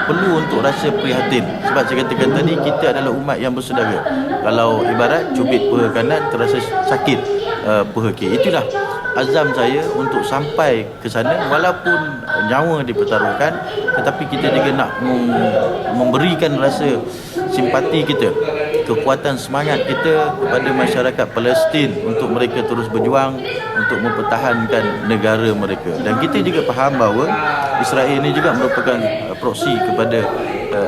perlu untuk rasa prihatin. Sebab saya katakan tadi, kita adalah umat yang bersaudara. Kalau ibarat cubit paha kanan terasa sakit paha kiri. Itulah azam saya untuk sampai ke sana, walaupun nyawa dipertaruhkan, tetapi kita juga nak memberikan rasa simpati kita, kekuatan semangat kita kepada masyarakat Palestin untuk mereka terus berjuang untuk mempertahankan negara mereka. Dan kita juga faham bahawa Israel ini juga merupakan proksi kepada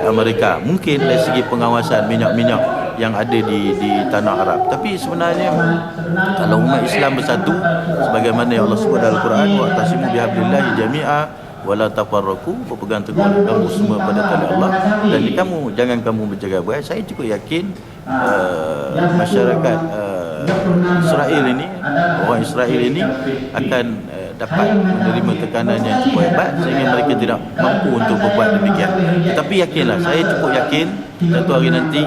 Amerika, mungkin dari segi pengawasan minyak-minyak yang ada di tanah Arab. Tapi sebenarnya kalau umat Islam bersatu sebagaimana yang Allah sebut dalam Al-Quran, wa tasimu bihablillahi jami'a wala tafarraqu, berpegang teguh kamu semua pada tali Allah dan jangan kamu berjaga berai. Saya cukup yakin masyarakat Israel ini, orang Israel ini akan dapat menerima tekanan yang cukup hebat sehingga mereka tidak mampu untuk berbuat demikian. Tetapi yakinlah, saya cukup yakin satu hari nanti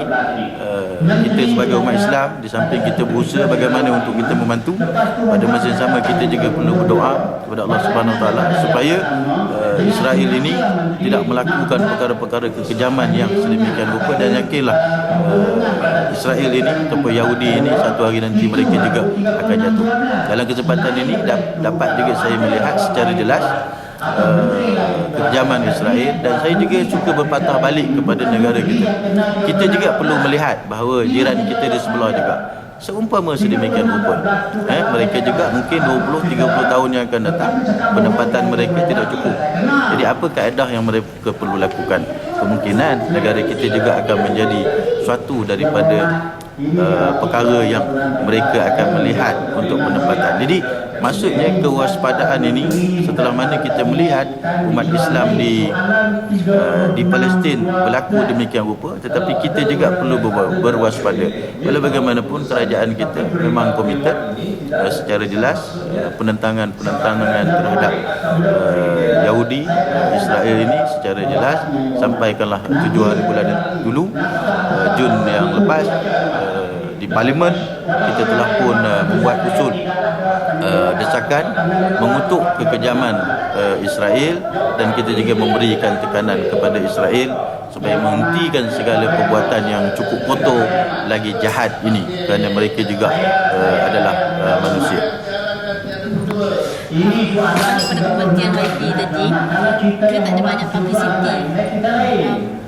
kita sebagai umat Islam, di samping kita berusaha bagaimana untuk kita membantu, pada masa yang sama kita juga perlu berdoa kepada Allah Subhanahu Wa Taala supaya Israel ini tidak melakukan perkara-perkara kekejaman yang sedemikian rupa. Dan yakinlah Israel ini ataupun Yahudi ini satu hari nanti mereka juga akan jatuh. Dalam kesempatan ini dapat juga saya melihat secara jelas kekejaman Israel, dan saya juga suka berpatah balik kepada negara kita. Kita juga perlu melihat bahawa jiran kita di sebelah juga seumpama sedemikian rupa, mereka juga mungkin 20-30 tahun yang akan datang pendapatan mereka tidak cukup. Jadi apa kaedah yang mereka perlu lakukan? Kemungkinan negara kita juga akan menjadi suatu daripada perkara yang mereka akan melihat untuk penempatan. Jadi maksudnya kewaspadaan ini, setelah mana kita melihat umat Islam di Palestin berlaku demikian rupa, tetapi kita juga perlu berwaspada. Walau bagaimanapun kerajaan kita memang komited secara jelas penentangan terhadap Yahudi Israel ini secara jelas. Sampaikanlah 7 hari bulan dulu Jun yang lepas di Parlimen kita telah pun membuat usul desakan mengutuk kekejaman Israel, dan kita juga memberikan tekanan kepada Israel supaya menghentikan segala perbuatan yang cukup kotor lagi jahat ini, kerana mereka juga adalah manusia. Pada pembantian lagi tadi, kita tak ada banyak publicity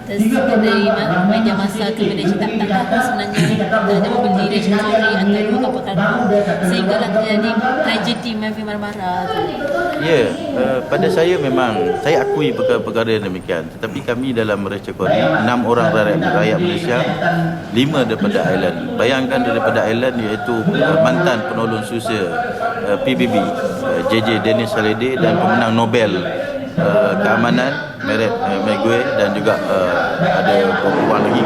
dari media masa ke media cetak. Tak sebenarnya kita ada membeli Rachel Corrie atau dua kapal sehinggalah terjadi tragedi Mavi Marmara. Ya, pada saya memang saya akui perkara-perkara yang demikian. Tetapi kami dalam Rachel Corrie 6 orang rakyat Malaysia, 5 daripada Ireland. Bayangkan daripada Ireland iaitu mantan penolong susah PBB JJ Dennis Halliday dan pemenang Nobel keamanan Meret Megue, dan juga ada beberapa orang lagi.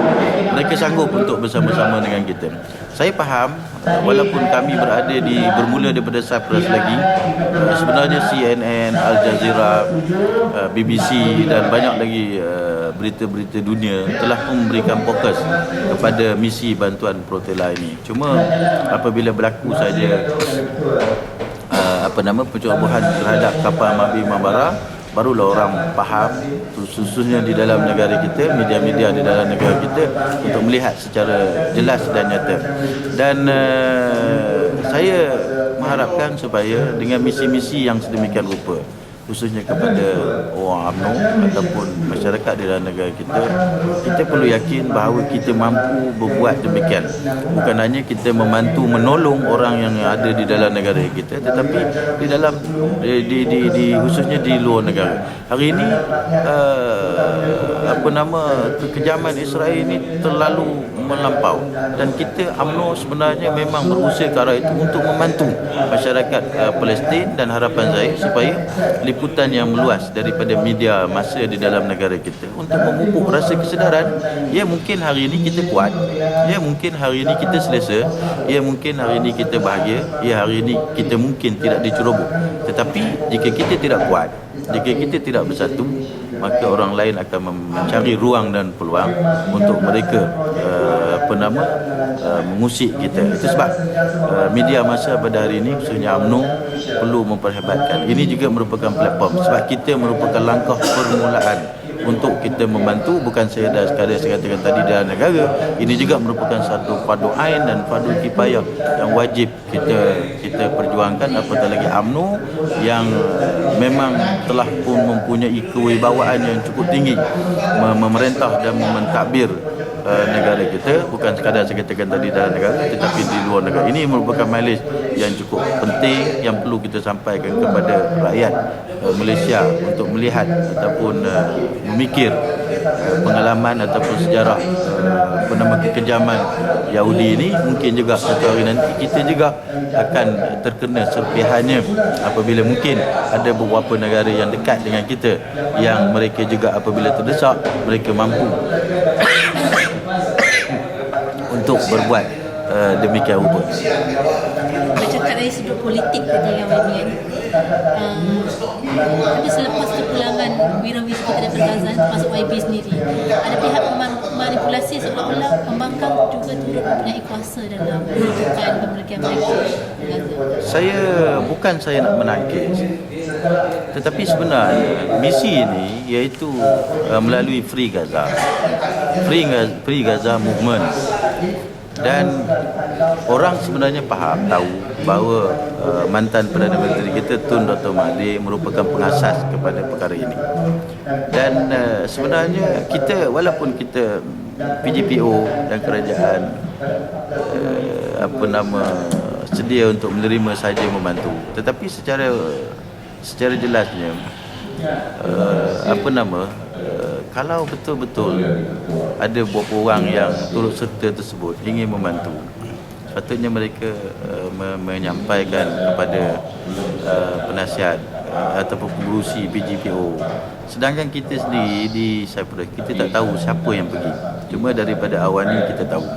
Mereka sanggup untuk bersama-sama dengan kita. Saya faham walaupun kami berada bermula daripada Cyprus lagi, sebenarnya CNN, Al Jazeera, BBC dan banyak lagi berita-berita dunia telah memberikan fokus kepada misi bantuan Protela ini. Cuma apabila berlaku saja pencerobohan terhadap kapal Mavi Marmara, barulah orang faham, khususnya di dalam negara kita, media-media di dalam negara kita, untuk melihat secara jelas dan nyata. Dan saya mengharapkan supaya dengan misi-misi yang sedemikian rupa, khususnya kepada orang UMNO ataupun masyarakat di dalam negara kita, kita perlu yakin bahawa kita mampu berbuat demikian. Bukan hanya kita membantu menolong orang yang ada di dalam negara kita, tetapi di dalam khususnya di luar negara. Hari ini kekejaman Israel ini terlalu melampau, dan kita UMNO sebenarnya memang berusaha ke arah itu untuk membantu masyarakat Palestin, dan harapan saya supaya liputan yang meluas daripada media masa di dalam negara kita untuk memupuk rasa kesedaran. Ya, mungkin hari ini kita kuat, ya mungkin hari ini kita selesa, ya mungkin hari ini kita bahagia, ya hari ini kita mungkin tidak diceroboh. Tetapi jika kita tidak kuat, jika kita tidak bersatu, maka orang lain akan mencari ruang dan peluang untuk mereka mengusik kita. Itu sebab media masa pada hari ini, khususnya UMNO, perlu memperhebatkan. Ini juga merupakan platform, sebab kita merupakan langkah permulaan untuk kita membantu, bukan sekadar saya katakan tadi dalam negara. Ini juga merupakan satu fardu ain dan fardu kifayah yang wajib kita perjuangkan, apatah lagi UMNO yang memang telah pun mempunyai kewibawaan yang cukup tinggi memerintah dan mentadbir negara kita, bukan sekadar saya katakan tadi dalam negara tetapi di luar negara. Ini merupakan mileage yang cukup penting yang perlu kita sampaikan kepada rakyat Malaysia untuk melihat ataupun memikir pengalaman ataupun sejarah kekejaman Yahudi ini. Mungkin juga satu hari nanti kita juga akan terkena serpihannya apabila mungkin ada beberapa negara yang dekat dengan kita yang mereka juga apabila terdesak mereka mampu untuk berbuat demikian rupa. Bercakap dari sudut politik tadi yang YB kan. Tapi selepas kepulangan wira-wira daripada Gaza termasuk YB sendiri, ada pihak manipulasi seolah-olah pembangkang juga turut mempunyai kuasa dalam menentukan pemilikan mereka di Gaza. Saya nak menangkis, tetapi sebenarnya misi ini iaitu melalui Free Gaza Movement, dan orang sebenarnya tahu bahawa mantan Perdana Menteri kita Tun Dr. Mahathir merupakan pengasas kepada perkara ini. Dan sebenarnya kita, walaupun kita PGPO dan kerajaan sedia untuk menerima saja membantu, tetapi secara jelasnya kalau betul-betul ada beberapa orang yang turut serta tersebut ingin membantu, sepatutnya mereka menyampaikan kepada penasihat ataupun pengurusi PGPO. Sedangkan kita sendiri di Cyprus, kita tak tahu siapa yang pergi. Cuma daripada Awani kita tahu,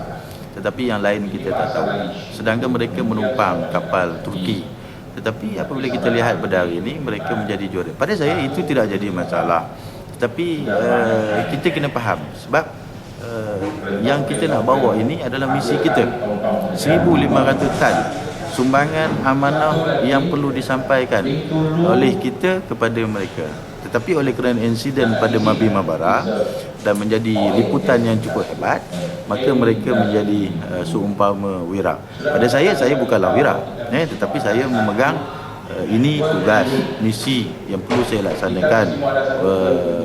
tetapi yang lain kita tak tahu. Sedangkan mereka menumpang kapal Turki. Tetapi apabila kita lihat pada hari ini, mereka menjadi juara. Pada saya itu tidak jadi masalah. Tapi kita kena faham sebab yang kita nak bawa ini adalah misi kita. 1,500 tan sumbangan amanah yang perlu disampaikan oleh kita kepada mereka. Tetapi oleh kerana insiden pada Mabi Mabara dan menjadi liputan yang cukup hebat, maka mereka menjadi seumpama wira. Pada saya bukanlah wira, tetapi saya memegang ini tugas, misi yang perlu saya laksanakan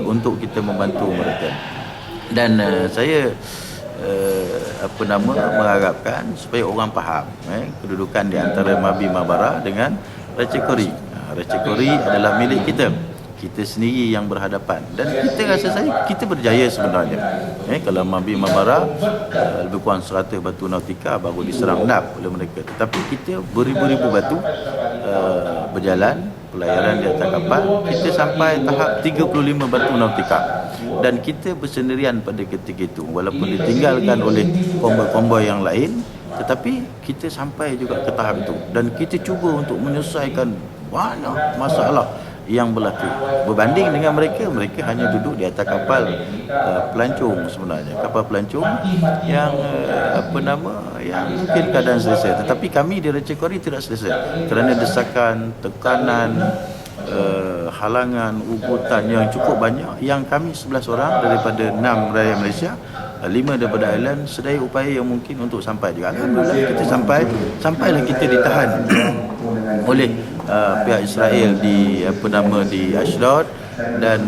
untuk kita membantu mereka. Dan saya mengharapkan supaya orang faham kedudukan di antara Mabi Mabara dengan Ratchaburi. Ratchaburi adalah milik kita sendiri yang berhadapan, dan kita berjaya sebenarnya. Kalau Mabi Mabara lebih kurang 100 batu nautika baru diserang nap oleh mereka, tetapi kita beribu-ribu batu berjalan pelayaran di atas kapal, kita sampai tahap 35 batu nautika, dan kita bersendirian pada ketika itu walaupun ditinggalkan oleh konvoi-konvoi yang lain, tetapi kita sampai juga ke tahap itu dan kita cuba untuk menyelesaikan banyak masalah yang berlaku. Berbanding dengan mereka hanya duduk di atas kapal pelancong, sebenarnya kapal pelancong yang yang mungkin keadaan selesai, tetapi kami di Ratchaburi tidak selesai kerana desakan, tekanan, halangan, ugutan yang cukup banyak, yang kami 11 orang daripada 6 rakyat Malaysia, 5 daripada Ireland sedaya upaya yang mungkin untuk sampai juga. Alhamdulillah kita sampailah kita ditahan oleh pihak Israel di Ashdod, dan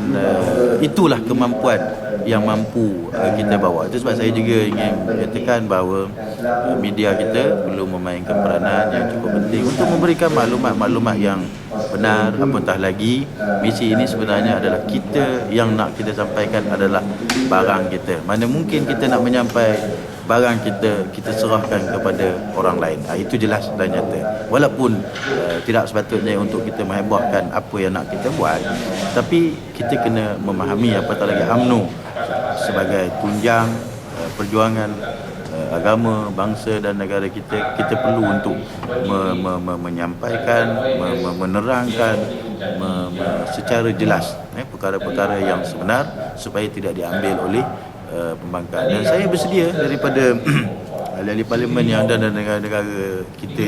itulah kemampuan yang mampu kita bawa. Itu sebab saya juga ingin menyatakan bahawa media kita perlu memainkan peranan yang cukup penting untuk memberikan maklumat-maklumat yang benar. Apatah lagi misi ini sebenarnya adalah kita yang nak kita sampaikan adalah barang kita. Mana mungkin kita nak menyampaikan barang kita serahkan kepada orang lain. Itu jelas dan nyata. Walaupun tidak sepatutnya untuk kita menghebohkan apa yang nak kita buat, tapi kita kena memahami apatah lagi UMNO sebagai tunjang perjuangan agama, bangsa dan negara kita perlu untuk menyampaikan, menerangkan secara jelas perkara-perkara yang sebenar supaya tidak diambil oleh pembangkang. Dan saya bersedia daripada ahli-ahli parlimen yang ada dalam negara-negara kita